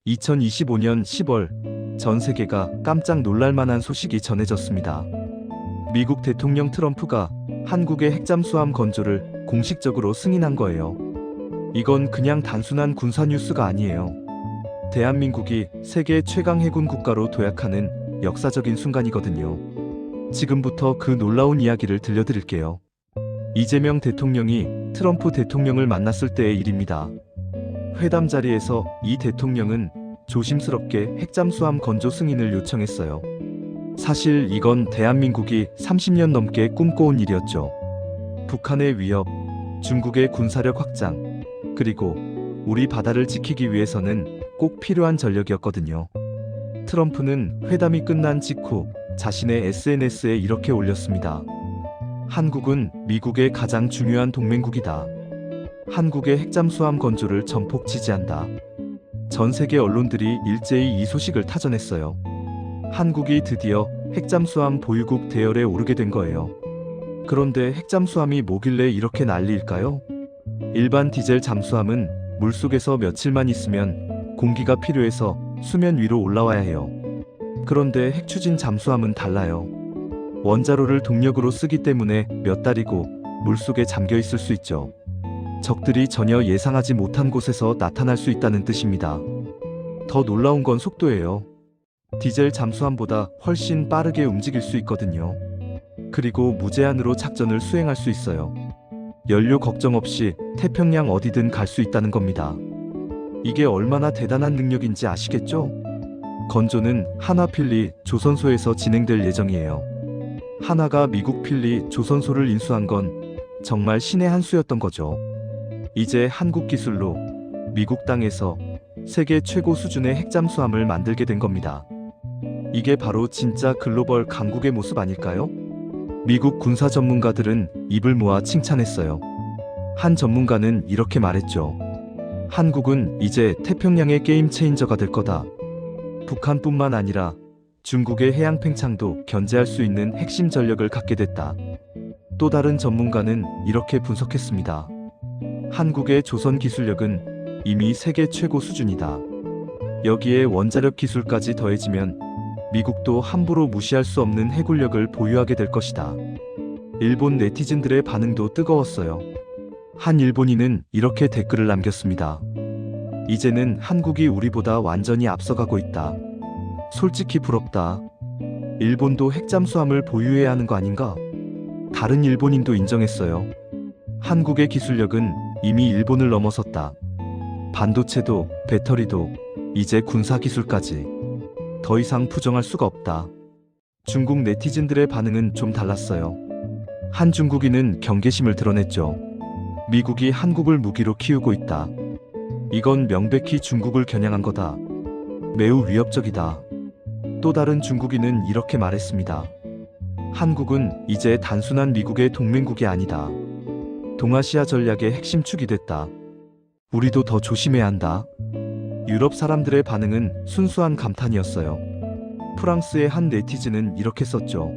2025년 10월 전 세계가 깜짝 놀랄 만한 소식이 전해졌습니다. 미국 대통령 트럼프가 한국의 핵잠수함 건조를 공식적으로 승인한 거예요. 이건 그냥 단순한 군사 뉴스가 아니에요. 대한민국이 세계 최강 해군 국가로 도약하는 역사적인 순간이거든요. 지금부터 그 놀라운 이야기를 들려드릴게요. 이재명 대통령이 트럼프 대통령을 만났을 때의 일입니다. 회담 자리에서 이 대통령은 조심스럽게 핵잠수함 건조 승인을 요청했어요. 사실 이건 대한민국이 30년 넘게 꿈꿔온 일이었죠. 북한의 위협, 중국의 군사력 확장, 그리고 우리 바다를 지키기 위해서는 꼭 필요한 전력이었거든요. 트럼프는 회담이 끝난 직후 자신의 SNS에 이렇게 올렸습니다. 한국은 미국의 가장 중요한 동맹국이다. 한국의 핵잠수함 건조를 전폭 지지한다. 전 세계 언론들이 일제히 이 소식을 타전했어요. 한국이 드디어 핵잠수함 보유국 대열에 오르게 된 거예요. 그런데 핵잠수함이 뭐길래 이렇게 난리일까요? 일반 디젤 잠수함은 물속에서 며칠만 있으면 공기가 필요해서 수면 위로 올라와야 해요. 그런데 핵추진 잠수함은 달라요. 원자로를 동력으로 쓰기 때문에 몇 달이고 물속에 잠겨 있을 수 있죠. 적들이 전혀 예상하지 못한 곳에서 나타날 수 있다는 뜻입니다. 더 놀라운 건 속도예요. 디젤 잠수함보다 훨씬 빠르게 움직일 수 있거든요. 그리고 무제한으로 작전을 수행할 수 있어요. 연료 걱정 없이 태평양 어디든 갈 수 있다는 겁니다. 이게 얼마나 대단한 능력인지 아시겠죠? 건조는 한화 필리 조선소에서 진행될 예정이에요. 한화가 미국 필리 조선소를 인수한 건 정말 신의 한 수였던 거죠. 이제 한국 기술로 미국 땅에서 세계 최고 수준의 핵잠수함을 만들게 된 겁니다. 이게 바로 진짜 글로벌 강국의 모습 아닐까요? 미국 군사 전문가들은 입을 모아 칭찬했어요. 한 전문가는 이렇게 말했죠. 한국은 이제 태평양의 게임 체인저가 될 거다. 북한뿐만 아니라 중국의 해양 팽창도 견제할 수 있는 핵심 전력을 갖게 됐다. 또 다른 전문가는 이렇게 분석했습니다. 한국의 조선 기술력은 이미 세계 최고 수준이다. 여기에 원자력 기술까지 더해지면 미국도 함부로 무시할 수 없는 해군력을 보유하게 될 것이다. 일본 네티즌들의 반응도 뜨거웠어요. 한 일본인은 이렇게 댓글을 남겼습니다. 이제는 한국이 우리보다 완전히 앞서가고 있다. 솔직히 부럽다. 일본도 핵잠수함을 보유해야 하는 거 아닌가? 다른 일본인도 인정했어요. 한국의 기술력은 이미 일본을 넘어섰다. 반도체도 배터리도 이제 군사기술까지. 더 이상 부정할 수가 없다. 중국 네티즌들의 반응은 좀 달랐어요. 한 중국인은 경계심을 드러냈죠. 미국이 한국을 무기로 키우고 있다. 이건 명백히 중국을 겨냥한 거다. 매우 위협적이다. 또 다른 중국인은 이렇게 말했습니다. 한국은 이제 단순한 미국의 동맹국이 아니다. 동아시아 전략의 핵심 축이 됐다. 우리도 더 조심해야 한다. 유럽 사람들의 반응은 순수한 감탄이었어요. 프랑스의 한 네티즌은 이렇게 썼죠.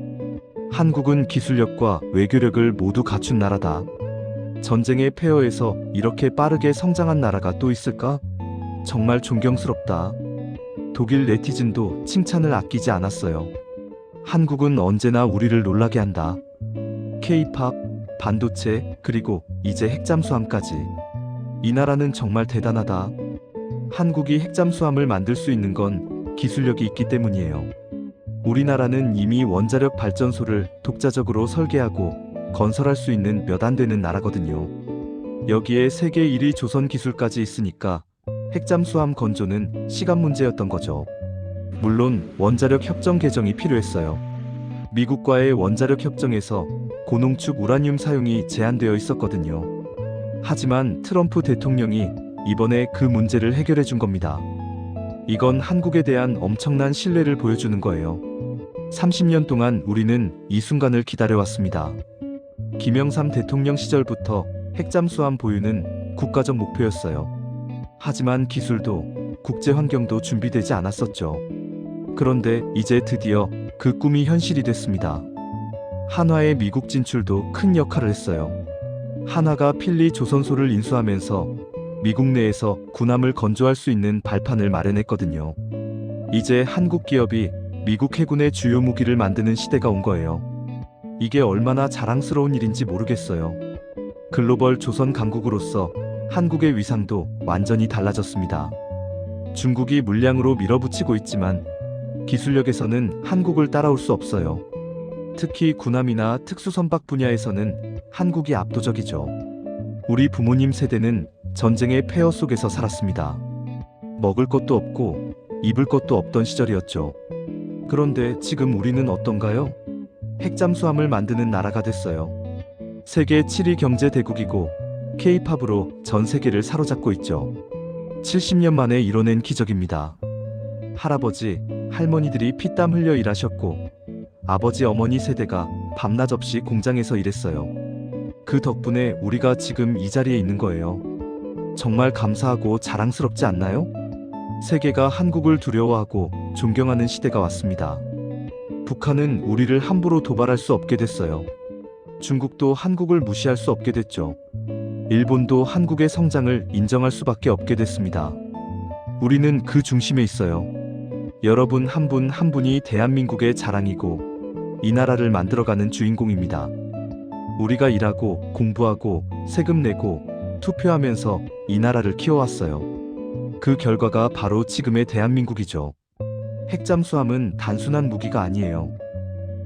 한국은 기술력과 외교력을 모두 갖춘 나라다. 전쟁의 폐허에서 이렇게 빠르게 성장한 나라가 또 있을까? 정말 존경스럽다. 독일 네티즌도 칭찬을 아끼지 않았어요. 한국은 언제나 우리를 놀라게 한다. K-팝, 반도체, 그리고 이제 핵잠수함까지. 이 나라는 정말 대단하다. 한국이 핵잠수함을 만들 수 있는 건 기술력이 있기 때문이에요. 우리나라는 이미 원자력 발전소를 독자적으로 설계하고 건설할 수 있는 몇 안 되는 나라거든요. 여기에 세계 1위 조선 기술까지 있으니까 핵잠수함 건조는 시간 문제였던 거죠. 물론 원자력 협정 개정이 필요했어요. 미국과의 원자력 협정에서 고농축 우라늄 사용이 제한되어 있었거든요. 하지만 트럼프 대통령이 이번에 그 문제를 해결해 준 겁니다. 이건 한국에 대한 엄청난 신뢰를 보여주는 거예요. 30년 동안 우리는 이 순간을 기다려왔습니다. 김영삼 대통령 시절부터 핵잠수함 보유는 국가적 목표였어요. 하지만 기술도 국제 환경도 준비되지 않았었죠. 그런데 이제 드디어 그 꿈이 현실이 됐습니다. 한화의 미국 진출도 큰 역할을 했어요. 한화가 필리 조선소를 인수하면서 미국 내에서 군함을 건조할 수 있는 발판을 마련했거든요. 이제 한국 기업이 미국 해군의 주요 무기를 만드는 시대가 온 거예요. 이게 얼마나 자랑스러운 일인지 모르겠어요. 글로벌 조선 강국으로서 한국의 위상도 완전히 달라졌습니다. 중국이 물량으로 밀어붙이고 있지만 기술력에서는 한국을 따라올 수 없어요. 특히 군함이나 특수선박 분야에서는 한국이 압도적이죠. 우리 부모님 세대는 전쟁의 폐허 속에서 살았습니다. 먹을 것도 없고 입을 것도 없던 시절이었죠. 그런데 지금 우리는 어떤가요? 핵잠수함을 만드는 나라가 됐어요. 세계 7위 경제 대국이고 K-팝으로 전 세계를 사로잡고 있죠. 70년 만에 이뤄낸 기적입니다. 할아버지, 할머니들이 피땀 흘려 일하셨고 아버지 어머니 세대가 밤낮 없이 공장에서 일했어요. 그 덕분에 우리가 지금 이 자리에 있는 거예요. 정말 감사하고 자랑스럽지 않나요? 세계가 한국을 두려워하고 존경하는 시대가 왔습니다. 북한은 우리를 함부로 도발할 수 없게 됐어요. 중국도 한국을 무시할 수 없게 됐죠. 일본도 한국의 성장을 인정할 수밖에 없게 됐습니다. 우리는 그 중심에 있어요. 여러분 한 분 한 분이 대한민국의 자랑이고 이 나라를 만들어가는 주인공입니다. 우리가 일하고 공부하고 세금 내고 투표하면서 이 나라를 키워왔어요. 그 결과가 바로 지금의 대한민국이죠. 핵잠수함은 단순한 무기가 아니에요.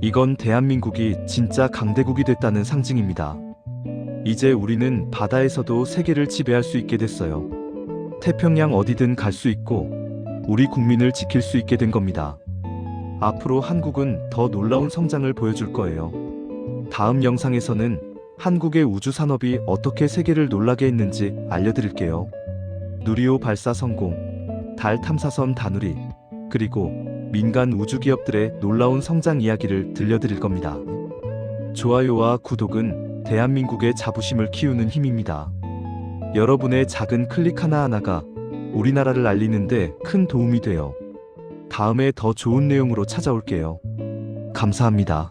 이건 대한민국이 진짜 강대국이 됐다는 상징입니다. 이제 우리는 바다에서도 세계를 지배할 수 있게 됐어요. 태평양 어디든 갈 수 있고 우리 국민을 지킬 수 있게 된 겁니다. 앞으로 한국은 더 놀라운 성장을 보여줄 거예요. 다음 영상에서는 한국의 우주 산업이 어떻게 세계를 놀라게 했는지 알려드릴게요. 누리호 발사 성공, 달 탐사선 다누리, 그리고 민간 우주 기업들의 놀라운 성장 이야기를 들려드릴 겁니다. 좋아요와 구독은 대한민국의 자부심을 키우는 힘입니다. 여러분의 작은 클릭 하나하나가 우리나라를 알리는데 큰 도움이 돼요. 다음에 더 좋은 내용으로 찾아올게요. 감사합니다.